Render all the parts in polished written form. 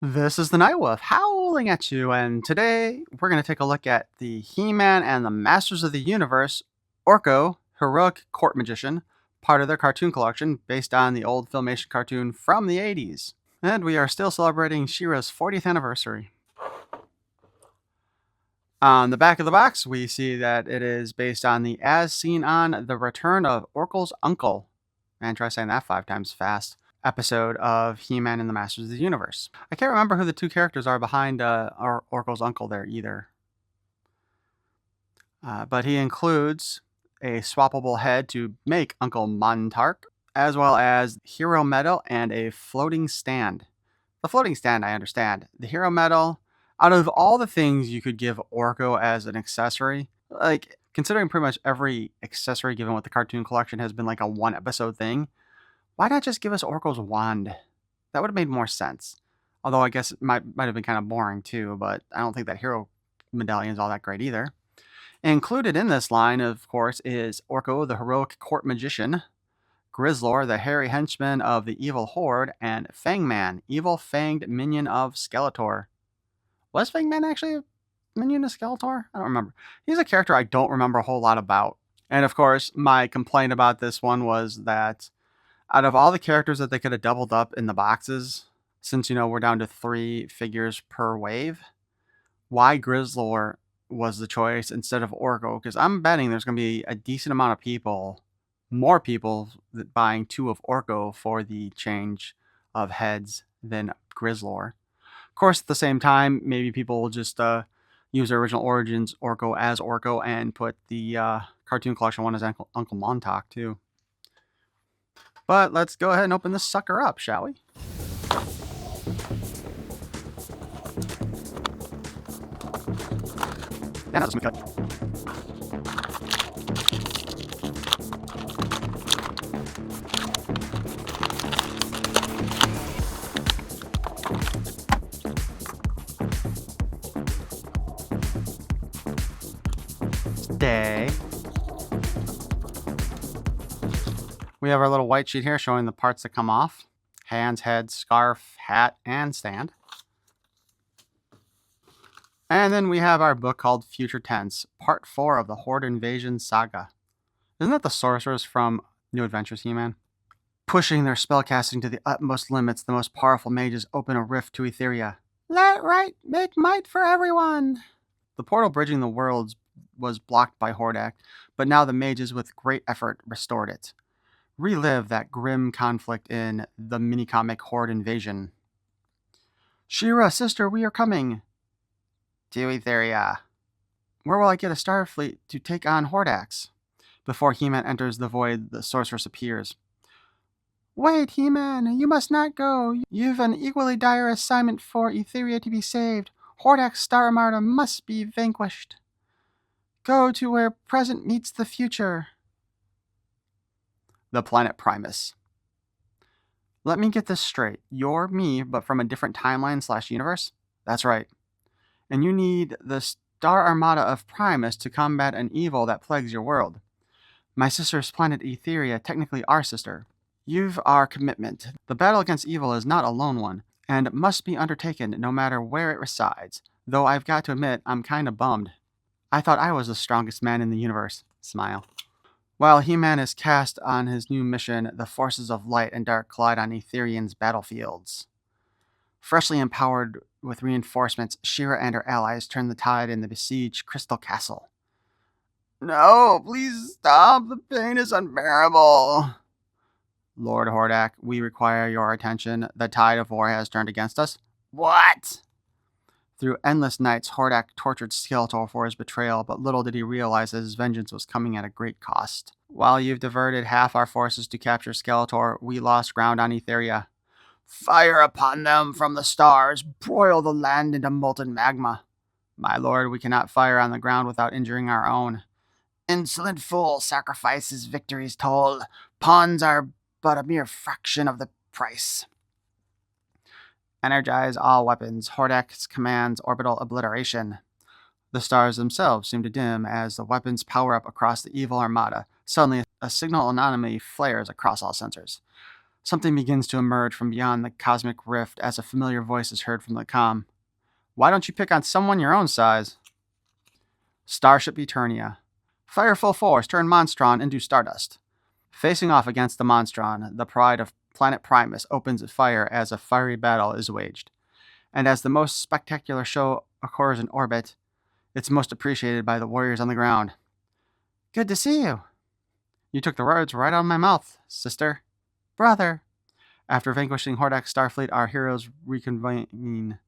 This is the Nightwolf howling at you, and today we're going to take a look at the He-Man and the Masters of the Universe Orko Heroic Court Magician, part of their cartoon collection based on the old Filmation cartoon from the 80s. And we are still celebrating She-Ra's 40th anniversary. On the back of the box, we see that it is based on the As Seen on The Return of Orko's Uncle. Man, try saying that 5 times fast. Episode of He-Man and the Masters of the Universe. I can't remember who the two characters are behind Orko's uncle there either. But he includes a swappable head to make Uncle Montark, as well as Hero Medal and a floating stand. The floating stand, I understand. The Hero Medal, out of all the things you could give Orko as an accessory, like, considering pretty much every accessory given with the cartoon collection has been like a one episode thing, why not just give us Orko's wand? That would have made more sense. Although I guess it might have been kind of boring too, but I don't think that hero medallion is all that great either. Included in this line, of course, is Orko, the heroic court magician, Grizzlor, the hairy henchman of the evil horde, and Fangman, evil fanged minion of Skeletor. Was Fangman actually a minion of Skeletor? I don't remember. He's a character I don't remember a whole lot about. And of course, my complaint about this one was that out of all the characters that they could have doubled up in the boxes, since, we're down to 3 figures per wave, why Grizzlor was the choice instead of Orko? Because I'm betting there's going to be a decent amount of people, more people, buying 2 of Orko for the change of heads than Grizzlor. Of course, at the same time, maybe people will just use their original origins Orko as Orko and put the cartoon collection one as Uncle Montauk too. But let's go ahead and open this sucker up, shall we? Yeah, that's a smooth cut. Stay. We have our little white sheet here showing the parts that come off. Hands, head, scarf, hat, and stand. And then we have our book called Future Tense, Part 4 of the Horde Invasion Saga. Isn't that the sorcerers from New Adventures He-Man? Pushing their spellcasting to the utmost limits, the most powerful mages open a rift to Etheria. Let right make might for everyone! The portal bridging the worlds was blocked by Hordak, but now the mages with great effort restored it. Relive that grim conflict in the mini-comic Horde Invasion. She-Ra, sister, we are coming! To Etheria. Where will I get a Starfleet to take on Hordax? Before He-Man enters the void, the sorceress appears. Wait, He-Man, you must not go. You've an equally dire assignment for Etheria to be saved. Hordax's Star Armada must be vanquished. Go to where present meets the future. The planet Primus. Let me get this straight. You're me, but from a different timeline/universe? That's right. And you need the Star Armada of Primus to combat an evil that plagues your world. My sister's planet Etheria, technically our sister. You've our commitment. The battle against evil is not a lone one, and must be undertaken no matter where it resides. Though I've got to admit, I'm kinda bummed. I thought I was the strongest man in the universe. Smile. While He-Man is cast on his new mission, the forces of light and dark collide on Etherian's battlefields. Freshly empowered with reinforcements, She-Ra and her allies turn the tide in the besieged Crystal Castle. No, please stop. The pain is unbearable. Lord Hordak, we require your attention. The tide of war has turned against us. What? Through endless nights, Hordak tortured Skeletor for his betrayal, but little did he realize that his vengeance was coming at a great cost. While you've diverted half our forces to capture Skeletor, we lost ground on Etheria. Fire upon them from the stars, broil the land into molten magma. My lord, we cannot fire on the ground without injuring our own. Insolent fool, sacrifices victory's toll. Pawns are but a mere fraction of the price. Energize all weapons. Hordak commands orbital obliteration. The stars themselves seem to dim as the weapons power up across the evil armada. Suddenly, a signal anomaly flares across all sensors. Something begins to emerge from beyond the cosmic rift as a familiar voice is heard from the comm. Why don't you pick on someone your own size? Starship Eternia. Fire full force, turn Monstron into Stardust. Facing off against the Monstron, the pride of planet Primus opens its fire as a fiery battle is waged. And as the most spectacular show occurs in orbit, it's most appreciated by the warriors on the ground. Good to see you. You took the words right out of my mouth, sister. Brother. After vanquishing Hordak's Starfleet, our heroes reconvene.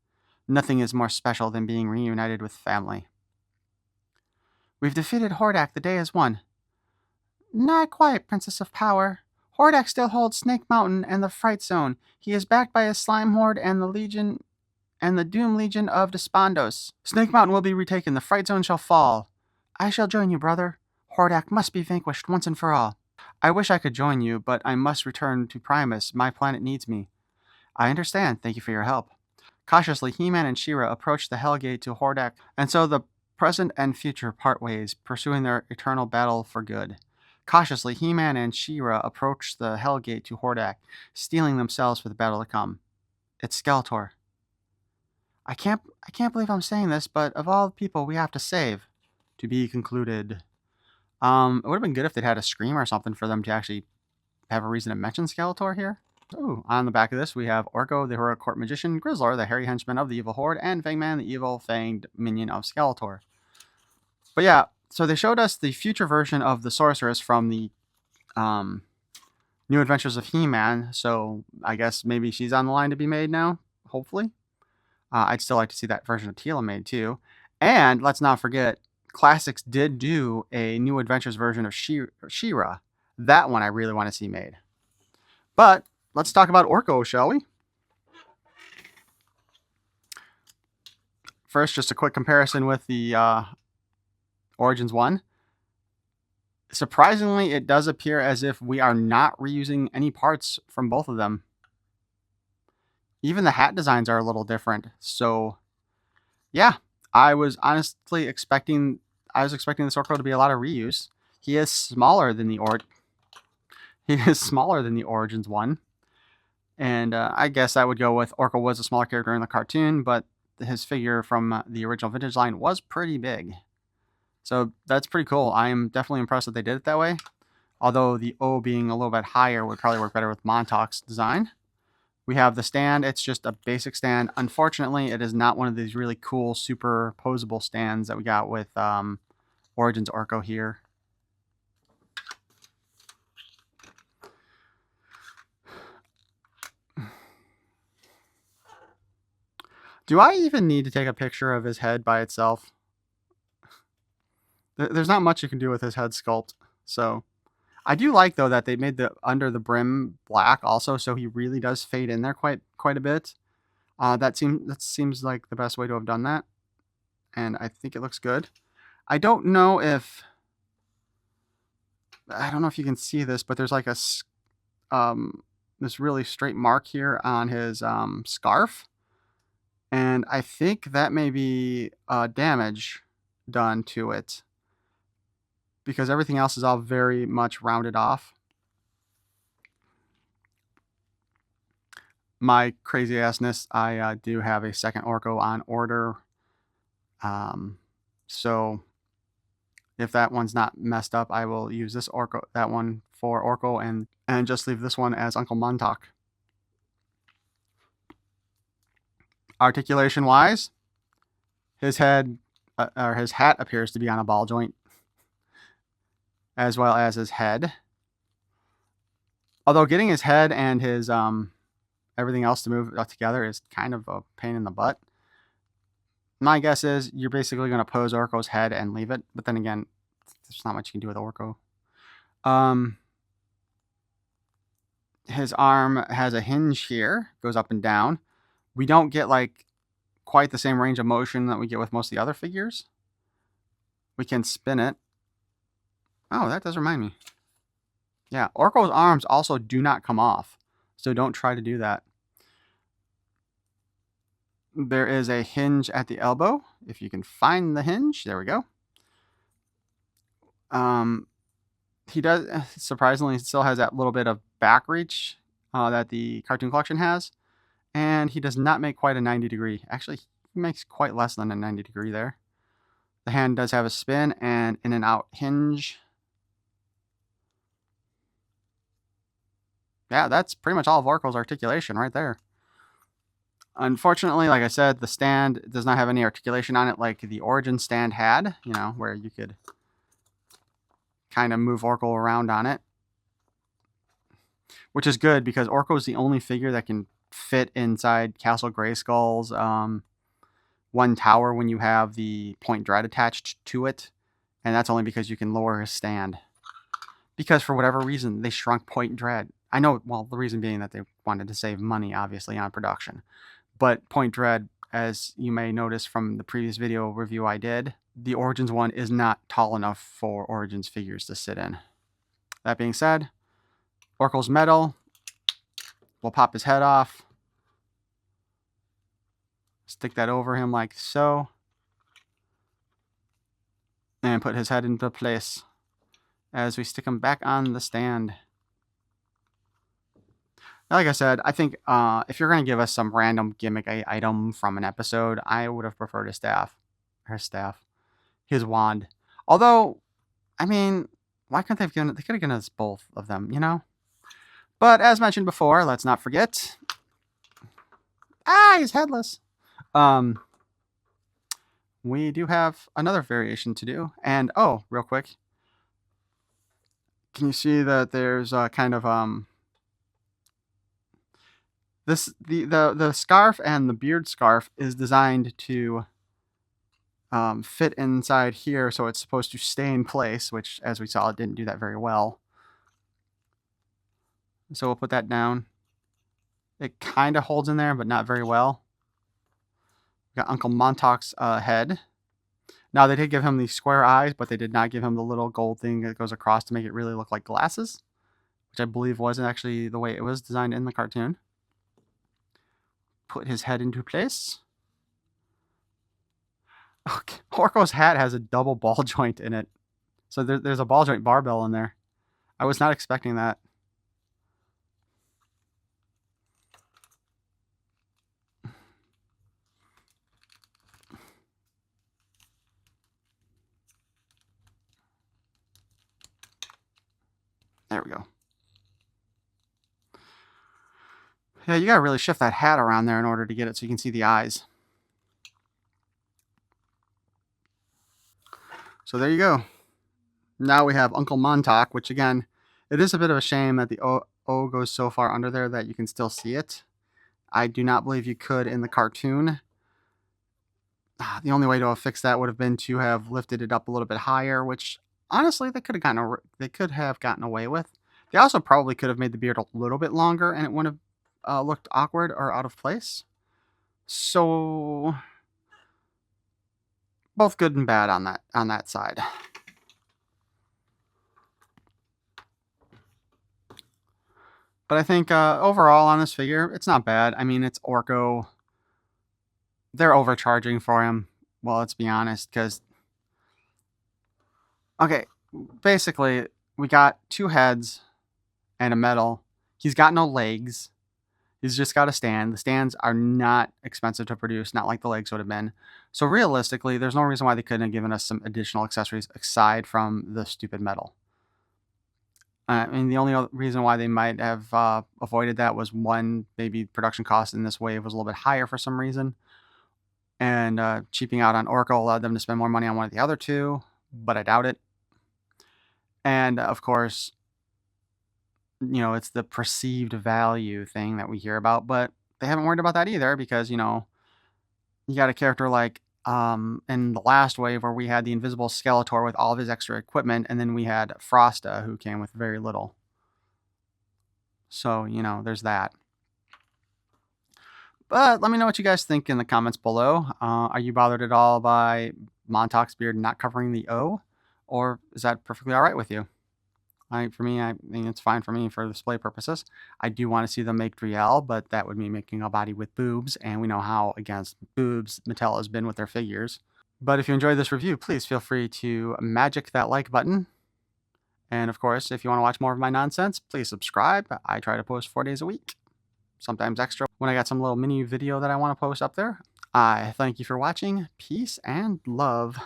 Nothing is more special than being reunited with family. We've defeated Hordak. The day is won. Not quite, Princess of Power. Hordak still holds Snake Mountain and the Fright Zone. He is backed by his slime horde and the Doom Legion of Despondos. Snake Mountain will be retaken. The Fright Zone shall fall. I shall join you, brother. Hordak must be vanquished once and for all. I wish I could join you, but I must return to Primus. My planet needs me. I understand. Thank you for your help. Cautiously, He-Man and She-Ra approach the Hellgate to Hordak, and so the present and future part ways, pursuing their eternal battle for good. Cautiously, He-Man and She-Ra approach the Hellgate to Hordak, steeling themselves for the battle to come. It's Skeletor. I can't believe I'm saying this, but of all the people we have to save, to be concluded. It would have been good if they'd had a scream or something for them to actually have a reason to mention Skeletor here. Ooh, on the back of this, we have Orko, the heroic court magician, Grizzlor, the hairy henchman of the evil horde, and Fangman, the evil fanged minion of Skeletor. But yeah, so they showed us the future version of the sorceress from the New Adventures of He-Man, so I guess maybe she's on the line to be made now, hopefully. I'd still like to see that version of Teela made too. And let's not forget, Classics did do a New Adventures version of She-Ra. That one I really want to see made. But let's talk about Orko, shall we? First, just a quick comparison with the Origins one. Surprisingly, it does appear as if we are not reusing any parts from both of them. Even the hat designs are a little different. So, yeah, I was honestly expecting this Orko to be a lot of reuse. He is smaller than the Origins one. And I guess I would go with Orko was a smaller character in the cartoon, but his figure from the original vintage line was pretty big. So that's pretty cool. I am definitely impressed that they did it that way. Although the O being a little bit higher would probably work better with Montauk's design. We have the stand. It's just a basic stand. Unfortunately, it is not one of these really cool superposable stands that we got with Origins Orko here. Do I even need to take a picture of his head by itself? There's not much you can do with his head sculpt. So I do like, though, that they made the under the brim black also, so he really does fade in there quite a bit. That seems like the best way to have done that, and I think it looks good. I don't know if you can see this, but there's like a this really straight mark here on his scarf, and I think that may be damage done to it, because everything else is all very much rounded off. My crazy assness, I do have a second Orko on order. So if that one's not messed up, I will use that one for Orko and just leave this one as Uncle Montauk. Articulation wise, his head or his hat appears to be on a ball joint, as well as his head. Although getting his head and his everything else to move together is kind of a pain in the butt. My guess is you're basically going to pose Orko's head and leave it, but then again, there's not much you can do with Orko. His arm has a hinge here, goes up and down. We don't get like quite the same range of motion that we get with most of the other figures. We can spin it. Oh, that does remind me. Yeah, Orko's arms also do not come off, so don't try to do that. There is a hinge at the elbow. If you can find the hinge, there we go. He does, surprisingly, still has that little bit of back reach that the cartoon collection has. And he does not make quite a 90 degree. Actually, he makes quite less than a 90 degree there. The hand does have a spin and in and out hinge. Yeah, that's pretty much all of Orko's articulation right there. Unfortunately, like I said, the stand does not have any articulation on it like the Origin stand had, you know, where you could kind of move Orko around on it. Which is good because Orko is the only figure that can fit inside Castle Grayskull's one tower when you have the Point Dread attached to it. And that's only because you can lower his stand. Because for whatever reason, they shrunk Point Dread. I know, well, the reason being that they wanted to save money, obviously, on production. But Point Dread, as you may notice from the previous video review I did, the Origins one is not tall enough for Origins figures to sit in. That being said, Orko's metal. We'll pop his head off. Stick that over him like so. And put his head into place as we stick him back on the stand. Like I said, I think if you're going to give us some random gimmick item from an episode, I would have preferred his staff. His wand. Although, I mean, why couldn't they have given it? They could have given us both of them, you know? But as mentioned before, let's not forget. He's headless. We do have another variation to do. And, oh, real quick. Can you see that there's kind of the scarf and the beard scarf is designed to fit inside here, so it's supposed to stay in place, which, as we saw, it didn't do that very well. So we'll put that down. It kind of holds in there, but not very well. We got Uncle Montauk's head. Now, they did give him the square eyes, but they did not give him the little gold thing that goes across to make it really look like glasses, which I believe wasn't actually the way it was designed in the cartoon. Put his head into place. Okay. Orko's hat has a double ball joint in it. So there's a ball joint barbell in there. I was not expecting that. There we go. Yeah, you gotta really shift that hat around there in order to get it so you can see the eyes. So there you go. Now we have Uncle Montauk, which again, it is a bit of a shame that the O goes so far under there that you can still see it. I do not believe you could in the cartoon. The only way to have fixed that would have been to have lifted it up a little bit higher, which honestly they could have gotten away with. They also probably could have made the beard a little bit longer, and it wouldn't have looked awkward or out of place. So both good and bad on that side. But I think overall on this figure, it's not bad. I mean, it's Orko. They're overcharging for him. Well, let's be honest, because okay, basically we got two heads and a metal. He's got no legs. He's just got a stand. The stands are not expensive to produce, not like the legs would have been. So realistically, there's no reason why they couldn't have given us some additional accessories aside from the stupid metal. I mean, the only reason why they might have avoided that was one, maybe production cost in this wave was a little bit higher for some reason. And cheaping out on Orko allowed them to spend more money on one of the other two, but I doubt it. And of course, you know, it's the perceived value thing that we hear about, but they haven't worried about that either because, you know, you got a character like in the last wave where we had the invisible Skeletor with all of his extra equipment, and then we had Frosta who came with very little. So, you know, there's that. But let me know what you guys think in the comments below. Are you bothered at all by Montauk's beard not covering the O? Or is that perfectly all right with you? For me, I mean, it's fine for me for display purposes. I do want to see them make Driel, but that would mean making a body with boobs, and we know how against boobs Mattel has been with their figures. But if you enjoyed this review, please feel free to magic that like button And of course, if you want to watch more of my nonsense, please subscribe. I try to post 4 days a week, sometimes extra when I got some little mini video that I want to post up there. I thank you for watching. Peace and love.